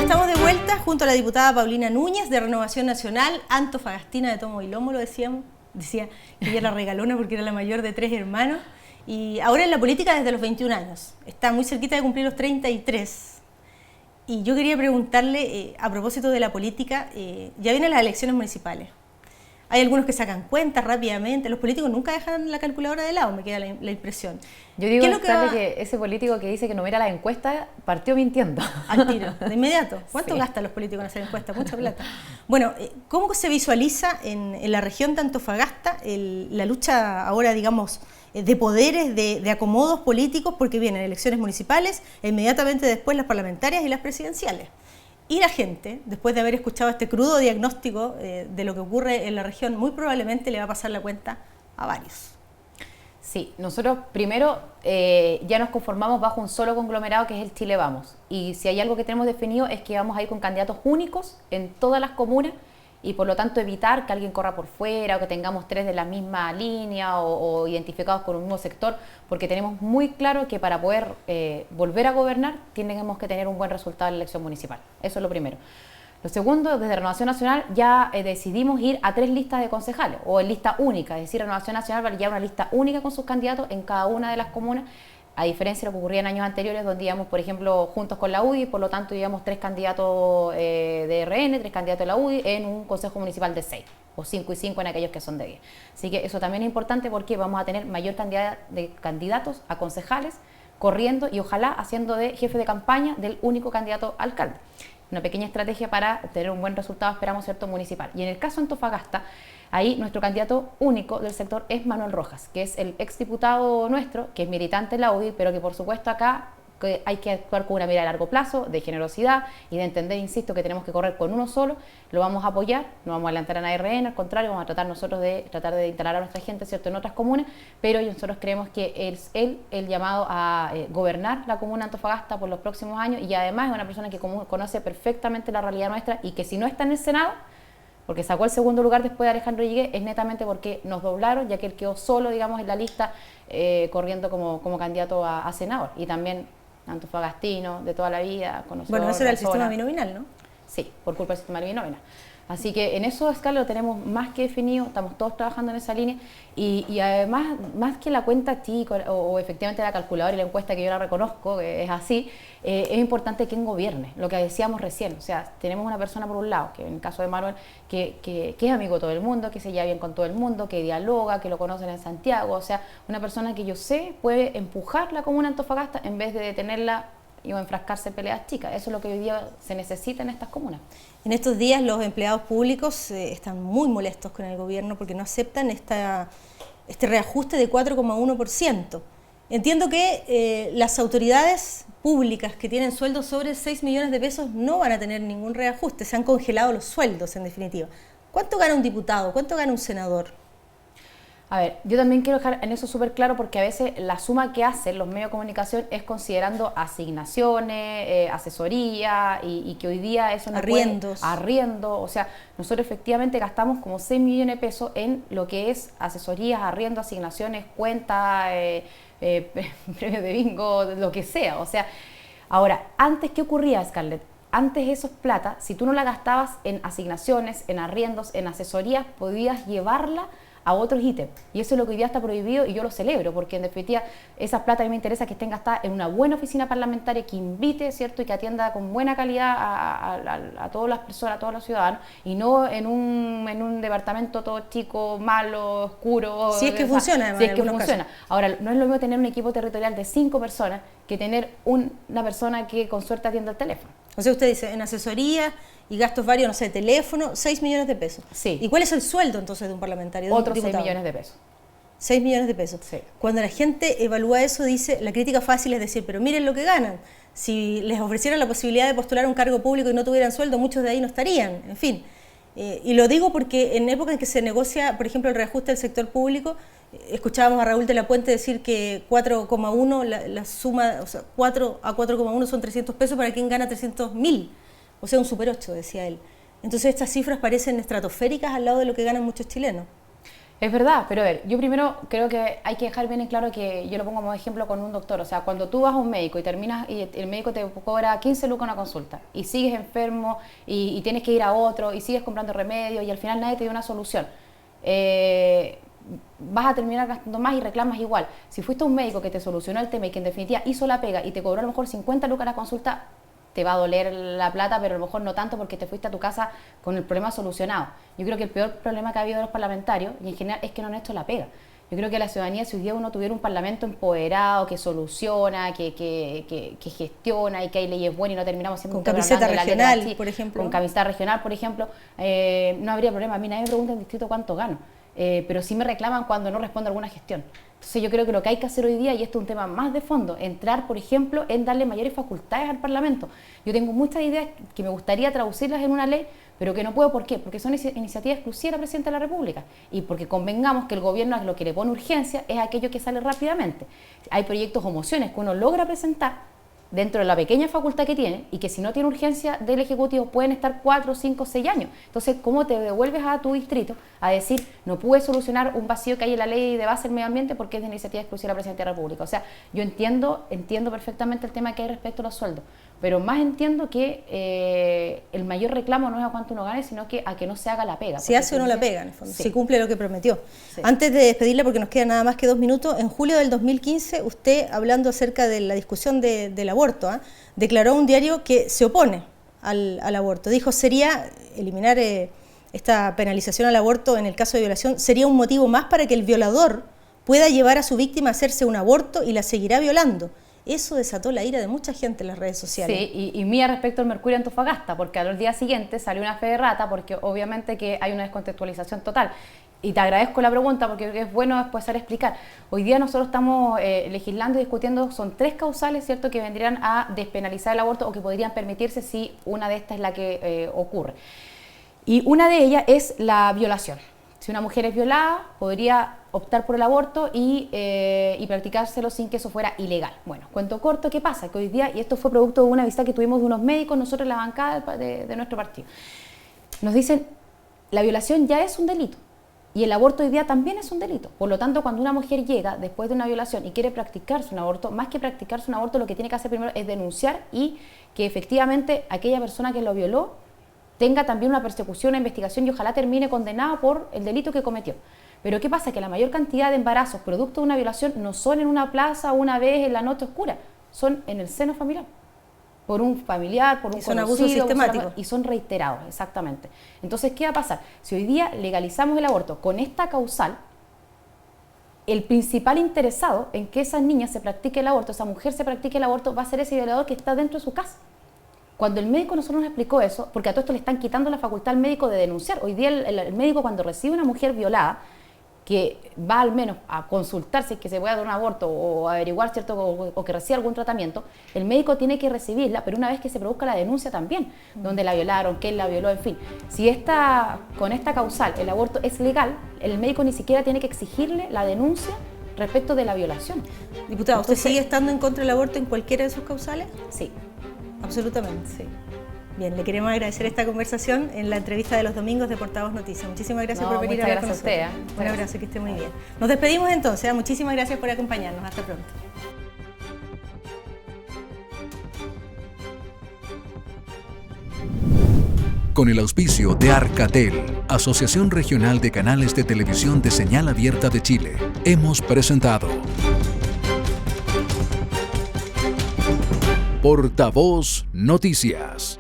estamos de vuelta junto a la diputada Paulina Núñez de Renovación Nacional, antofagastina de tomo y lomo, lo decíamos. Decía que ella era regalona porque era la mayor de 3 hermanos. Y ahora en la política desde los 21 años. Está muy cerquita de cumplir los 33. Y yo quería preguntarle, a propósito de la política, ya vienen las elecciones municipales. Hay algunos que sacan cuentas rápidamente. Los políticos nunca dejan la calculadora de lado, me queda la impresión. Yo digo que ese político que dice que no mira las encuestas partió mintiendo. Al tiro, de inmediato. ¿Cuánto Sí. gastan los políticos en hacer encuestas? Mucha plata. Bueno, ¿cómo se visualiza en la región de Antofagasta la lucha ahora, digamos, de poderes, de acomodos políticos? Porque vienen elecciones municipales e inmediatamente después las parlamentarias y las presidenciales. Y la gente, después de haber escuchado este crudo diagnóstico de lo que ocurre en la región, muy probablemente le va a pasar la cuenta a varios. Sí, nosotros primero ya nos conformamos bajo un solo conglomerado que es el Chile Vamos. Y si hay algo que tenemos definido es que vamos a ir con candidatos únicos en todas las comunas y por lo tanto evitar que alguien corra por fuera o que tengamos 3 de la misma línea o identificados con un mismo sector, porque tenemos muy claro que para poder volver a gobernar tenemos que tener un buen resultado en la elección municipal. Eso es lo primero. Lo segundo, desde Renovación Nacional ya decidimos ir a 3 listas de concejales o en lista única, es decir, Renovación Nacional va a llevar una lista única con sus candidatos en cada una de las comunas, a diferencia de lo que ocurría en años anteriores, donde íbamos, por ejemplo, juntos con la UDI, por lo tanto íbamos 3 candidatos de RN, 3 candidatos de la UDI en un consejo municipal de 6, o 5 y 5 en aquellos que son de 10. Así que eso también es importante porque vamos a tener mayor cantidad de candidatos a concejales corriendo y ojalá haciendo de jefe de campaña del único candidato a alcalde. Una pequeña estrategia para tener un buen resultado, esperamos, ¿cierto?, municipal. Y en el caso de Antofagasta, ahí nuestro candidato único del sector es Manuel Rojas, que es el exdiputado nuestro, que es militante en la UDI, pero que por supuesto acá que hay que actuar con una mirada a largo plazo, de generosidad y de entender, insisto, que tenemos que correr con uno solo. Lo vamos a apoyar, no vamos a adelantar a nadie RN, al contrario, vamos a tratar nosotros de instalar a nuestra gente, ¿cierto?, en otras comunas, pero nosotros creemos que es él el llamado a gobernar la comuna de Antofagasta por los próximos años y además es una persona que conoce perfectamente la realidad nuestra y que si no está en el Senado, porque sacó el segundo lugar después de Alejandro Yigué, es netamente porque nos doblaron, ya que él quedó solo, digamos, en la lista corriendo como candidato a senador. Y también antofagastino, de toda la vida, conocido. Bueno, eso era el sistema binominal, ¿no? Sí, por culpa del sistema binominal. Así que en eso, Scarlett, lo tenemos más que definido, estamos todos trabajando en esa línea y además, más que la cuenta chica o efectivamente la calculadora y la encuesta que yo la reconozco, que es así, es importante quién gobierne, lo que decíamos recién, o sea, tenemos una persona por un lado, que en el caso de Manuel, que es amigo de todo el mundo, que se lleva bien con todo el mundo, que dialoga, que lo conocen en Santiago, o sea, una persona que yo sé puede empujar la comuna de Antofagasta en vez de detenerla o enfrascarse en peleas chicas. Eso es lo que hoy día se necesita en estas comunas. En estos días los empleados públicos están muy molestos con el gobierno porque no aceptan este reajuste de 4,1%. Entiendo que las autoridades públicas que tienen sueldos sobre 6 millones de pesos no van a tener ningún reajuste, se han congelado los sueldos en definitiva. ¿Cuánto gana un diputado? ¿Cuánto gana un senador? A ver, yo también quiero dejar en eso súper claro porque a veces la suma que hacen los medios de comunicación es considerando asignaciones, asesoría y que hoy día eso no arriendos. Arriendo, o sea, nosotros efectivamente gastamos como 6 millones de pesos en lo que es asesorías, arriendo, asignaciones, cuentas, premios de bingo, lo que sea, o sea, ahora, antes, ¿qué ocurría, Scarlett? Antes esos plata, si tú no la gastabas en asignaciones, en arriendos, en asesorías, podías llevarla a otros ítems. Y eso es lo que hoy día está prohibido y yo lo celebro, porque en definitiva esas plata a mí me interesa que estén gastadas en una buena oficina parlamentaria que invite, ¿cierto?, y que atienda con buena calidad a todas las personas, a todos los ciudadanos, y no en un departamento todo chico, malo, oscuro. Si es que funciona. Si es que funciona. Ahora, no es lo mismo tener un equipo territorial de 5 personas que tener una persona que con suerte atienda el teléfono. O sea, usted dice, en asesoría y gastos varios, no sé, teléfono, 6 millones de pesos. Sí. ¿Y cuál es el sueldo entonces de un parlamentario? Otros 6 millones de pesos. 6 millones de pesos. Sí. Cuando la gente evalúa eso, dice, la crítica fácil es decir, pero miren lo que ganan. Si les ofrecieran la posibilidad de postular un cargo público y no tuvieran sueldo, muchos de ahí no estarían. En fin. Y lo digo porque en épocas en que se negocia, por ejemplo, el reajuste del sector público, escuchábamos a Raúl de la Puente decir que 4,1, la suma, o sea, 4 a 4,1 son 300 pesos para quien gana 300.000. O sea, un super 8, decía él. Entonces estas cifras parecen estratosféricas al lado de lo que ganan muchos chilenos. Es verdad, pero a ver, yo primero creo que hay que dejar bien en claro que yo lo pongo como ejemplo con un doctor. O sea, cuando tú vas a un médico y terminas y el médico te cobra 15 lucas una consulta y sigues enfermo y tienes que ir a otro y sigues comprando remedios y al final nadie te dio una solución, vas a terminar gastando más y reclamas igual. Si fuiste a un médico que te solucionó el tema y que en definitiva hizo la pega y te cobró a lo mejor 50 lucas la consulta, te va a doler la plata, pero a lo mejor no tanto porque te fuiste a tu casa con el problema solucionado. Yo creo que el peor problema que ha habido de los parlamentarios, y en general, es que no han hecho la pega. Yo creo que la ciudadanía, si hoy día uno tuviera un parlamento empoderado, que soluciona, que gestiona y que hay leyes buenas y no terminamos siempre con camiseta regional, por ejemplo. Con camiseta regional, por ejemplo, no habría problema. A mí nadie me pregunta en distrito cuánto gano, pero sí me reclaman cuando no respondo a alguna gestión. Entonces yo creo que lo que hay que hacer hoy día, y esto es un tema más de fondo, entrar, por ejemplo, en darle mayores facultades al Parlamento. Yo tengo muchas ideas que me gustaría traducirlas en una ley, pero que no puedo. ¿Por qué? Porque son iniciativas exclusivas del presidente de la República y porque convengamos que el gobierno a lo que le pone urgencia es aquello que sale rápidamente. Hay proyectos o mociones que uno logra presentar dentro de la pequeña facultad que tiene y que si no tiene urgencia del Ejecutivo pueden estar 4, 5, 6 años. Entonces, ¿cómo te devuelves a tu distrito a decir no pude solucionar un vacío que hay en la ley de base del medio ambiente porque es de iniciativa exclusiva de la Presidencia de la República? O sea, yo entiendo perfectamente el tema que hay respecto a los sueldos, pero más entiendo que el mayor reclamo no es a cuánto uno gane, sino que a que no se haga la pega. Si hace o no la pega, en el fondo, sí. Si cumple lo que prometió. Sí. Antes de despedirle, porque nos quedan nada más que 2 minutos, en julio del 2015, usted, hablando acerca de la discusión del aborto, declaró a un diario que se opone al aborto. Dijo, sería eliminar esta penalización al aborto en el caso de violación, sería un motivo más para que el violador pueda llevar a su víctima a hacerse un aborto y la seguirá violando. Eso desató la ira de mucha gente en las redes sociales. Sí, y mía respecto al Mercurio Antofagasta, porque al día siguiente salió una fe de rata, porque obviamente que hay una descontextualización total. Y te agradezco la pregunta porque es bueno después explicar. Hoy día nosotros estamos legislando y discutiendo, son 3 causales, ¿cierto?, que vendrían a despenalizar el aborto o que podrían permitirse si una de estas es la que ocurre. Y una de ellas es la violación. Si una mujer es violada, podría optar por el aborto y practicárselo sin que eso fuera ilegal. Bueno, cuento corto, ¿qué pasa? Que hoy día, y esto fue producto de una visita que tuvimos de unos médicos, nosotros en la bancada de nuestro partido, nos dicen, la violación ya es un delito. Y el aborto hoy día también es un delito. Por lo tanto, cuando una mujer llega después de una violación y quiere practicarse un aborto, más que practicarse un aborto, lo que tiene que hacer primero es denunciar y que efectivamente aquella persona que lo violó tenga también una persecución, una investigación y ojalá termine condenada por el delito que cometió. Pero ¿qué pasa? Que la mayor cantidad de embarazos producto de una violación no son en una plaza una vez en la noche oscura, son en el seno familiar. Por un familiar, por un conocido, abusos sistemáticos. Y son reiterados, exactamente. Entonces, ¿qué va a pasar? Si hoy día legalizamos el aborto con esta causal, el principal interesado en que esa niña se practique el aborto, esa mujer se practique el aborto, va a ser ese violador que está dentro de su casa. Cuando el médico nosotros nos explicó eso, porque a todo esto le están quitando la facultad al médico de denunciar. Hoy día el médico cuando recibe una mujer violada, que va al menos a consultar si es que se puede dar un aborto o averiguar, ¿cierto?, o que reciba algún tratamiento, el médico tiene que recibirla, pero una vez que se produzca la denuncia también, donde la violaron, quién la violó, en fin. Si con esta causal el aborto es legal, el médico ni siquiera tiene que exigirle la denuncia respecto de la violación. Diputada, ¿usted sigue estando en contra del aborto en cualquiera de sus causales? Sí. Absolutamente. Sí. Bien, le queremos agradecer esta conversación en la entrevista de los domingos de Portavoz Noticias. Muchísimas gracias por venir a hablar con nosotros. Muchas gracias a usted. Un abrazo, que esté muy bien. Nos despedimos entonces. Muchísimas gracias por acompañarnos. Hasta pronto. Con el auspicio de Arcatel, Asociación Regional de Canales de Televisión de Señal Abierta de Chile, hemos presentado Portavoz Noticias.